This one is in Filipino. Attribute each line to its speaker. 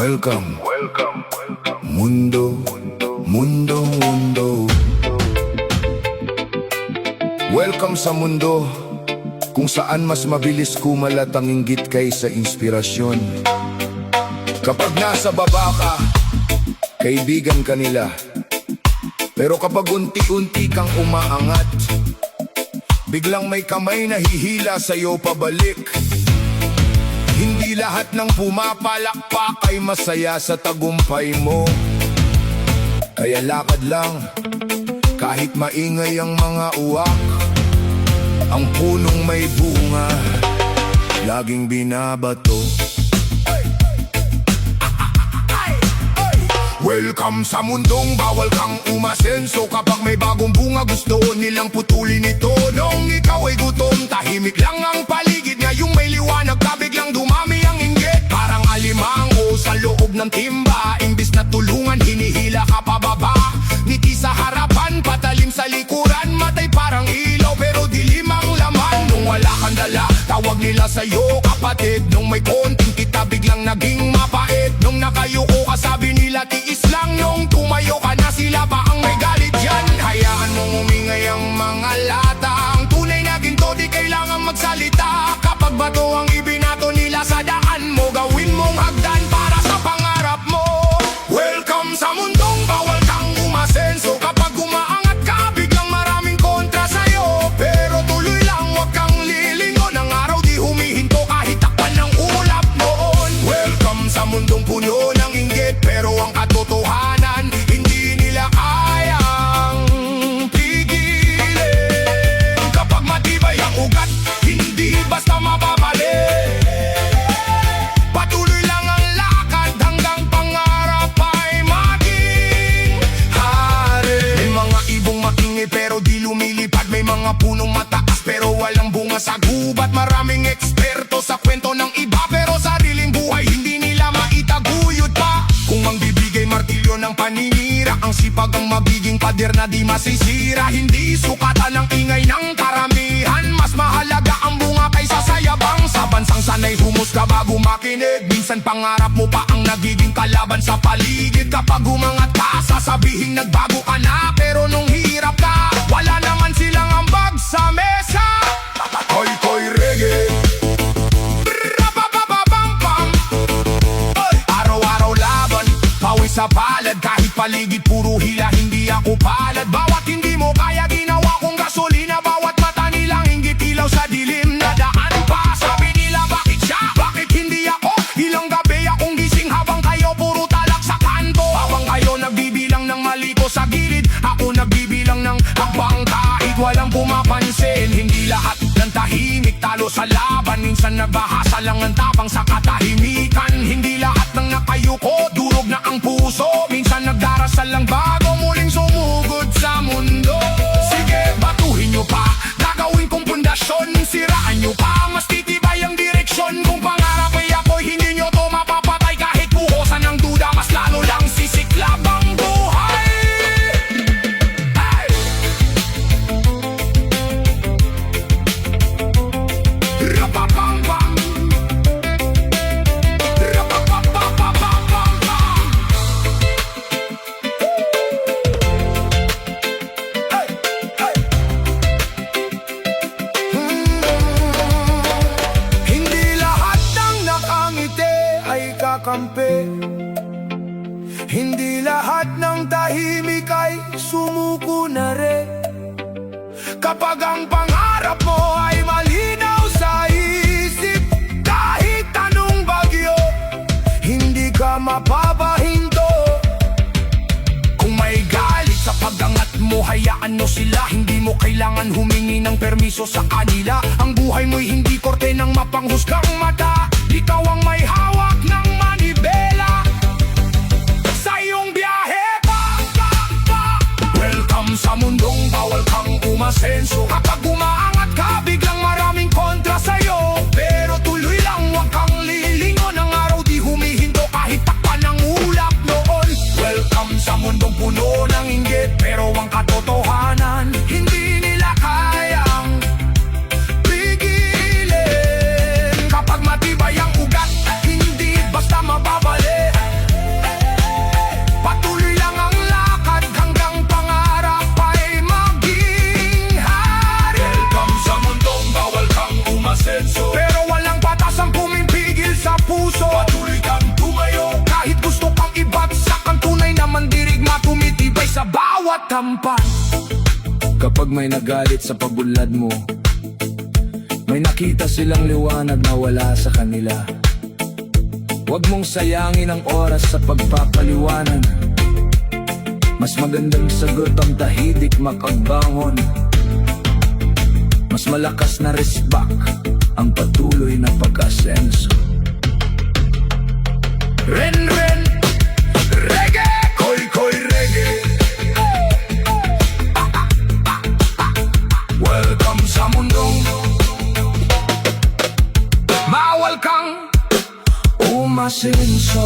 Speaker 1: Welcome, mundo, mundo, mundo. Welcome sa mundo kung saan mas mabilis kumalat ang inggit kaysa inspirasyon. Kapag nasa baba ka, kaibigan ka nila. Pero kapag unti-unti kang umaangat, biglang may kamay na hihila sa'yo pabalik. Hindi lahat ng pumapalakpak ay masaya sa tagumpay mo. Kaya lakad lang, kahit maingay ang mga uwak. Ang punong may bunga, laging binabato. Welcome sa mundong bawal kang umasenso. Kapag may bagong bunga gusto nilang putulin ito. Noong ikaw ay gutom, tahimik lang ang paligid. Ngayong may liwanag ka, biglang dumami ang inggit. Parang alimango sa loob ng timba. Imbis na tulungan, hinihila ka pababa. Ngiti sa harapan, patalim sa likuran. Matay parang ilaw pero dilim ang laman. Nung wala kang dala, tawag nila sa'yo kapatid. Nung may konting kita, biglang naging mapait. Nung nakayuko ka, sabi nila tiis lang. Nung tumayo ka na, sila pa ang may galit dyan. Hayaan mong umingay ang mga lata. Ang tunay na ginto, di kailangan magsalita. Kapag bato ang ibinato nila sa daan mo, gawin mong hagdan para sa pangarap mo. Welcome sa mundong bawal kang umasenso. Kapag umaangat ka, biglang maraming kontra sa'yo. Pero tuloy lang, huwag kang lilingon. Ang araw di humihinto kahit takpan ng ulap noon. Welcome sa mundong puno ng inggit, pero ang katotohanan hindi nila kayang pigilin. Kapag matibay ang ugat, hindi basta mababalik. Patuloy lang ang lakad hanggang pangarap ay maging hari. May mga ibong makingi pero di lumilipad. May mga punong mataas pero walang bunga sa gubat. Maraming eksperto sa kwento ng iba, pero sariling buhay hindi nila maitaguyod pa. Kung ang bibigay martilyo ng paninira, ang sipag ang magiging pader na di masisira. Hindi sukatan ng ingay ng karamihan, mas mahalaga ang bunga kaysa sayabang. Sa bansang sanay humusga bago makinig, minsan pangarap mo pa ang nagiging kalaban sa paligid. Kapag umangat ka, sasabihin nagbago ka na, pero nung hirap ka, wala naman silang ambag sa mesa. Koy koy reggae, sa palad, kahit paligid puro hila, hindi ako palad. Bawat hindi mo kaya, ginawa kong gasolina. Bawat mata nilang inggit, ilaw sa dilim na daan pa. Sabi nila bakit siya, bakit hindi ako? Ilang gabi akong gising habang kayo puro talak sa kanto. Habang kayo nagbibilang ng mali ko sa gilid, ako nagbibilang ng hakbang kahit walang pumapansin. Hindi lahat ng tahimik talo sa laban, minsan nagbahasa lang ang tapang sa katahimikan. Hindi lahat ng nakayuko durog na ang puso, minsan nagdarasal lang bago muling sumugod sa mundo. Sige, batuhin nyo pa, gagawin kong pundasyon. Siraan nyo pa, mas titibay ang direksyon. Kung pangarap ay ako'y hindi nyo to mapapatay. Kahit buhosan ng duda, mas lalo lang sisiklab ang buhay. Hey! Rapapambam, kampi. Hindi lahat ng tahimik ay sumuko na rin. Kapag ang pangarap mo ay malinaw sa isip, kahit anong bagyo, hindi ka mapapahinto. Kung may galit sa pag-angat mo, hayaan mo sila. Hindi mo kailangan humingi ng permiso sa kanila. Ang buhay mo'y hindi korte ng mapanghusgang mata. Ikaw ang may hawak ng manibela sa iyong biyahe. Welcome sa mundong bawal kang umasenso. Kapag umaangat ka, biglang maraming kontra sa'yo. Pero tuloy lang, huwag kang lilingon. Ang araw di humihinto kahit takpan ng ulap noon. Welcome sa mundong puno ng inggit, pero ang katotohanan hindi nila kayang pigilin. Kapag matibay ang ugat, hindi tatampan.
Speaker 2: Kapag may nagalit sa pabulad mo, may nakita silang liwanag na wala sa kanila. Huwag mong sayangin ang oras sa pagpapaliwanag. Mas magandang sagot ang tahidik makagbangon. Mas malakas na resbak ang patuloy na pag-asenso.
Speaker 1: Ren, ren, reggae, koy, koy, reggae. Welcome sa mundong bawal kang umasenso.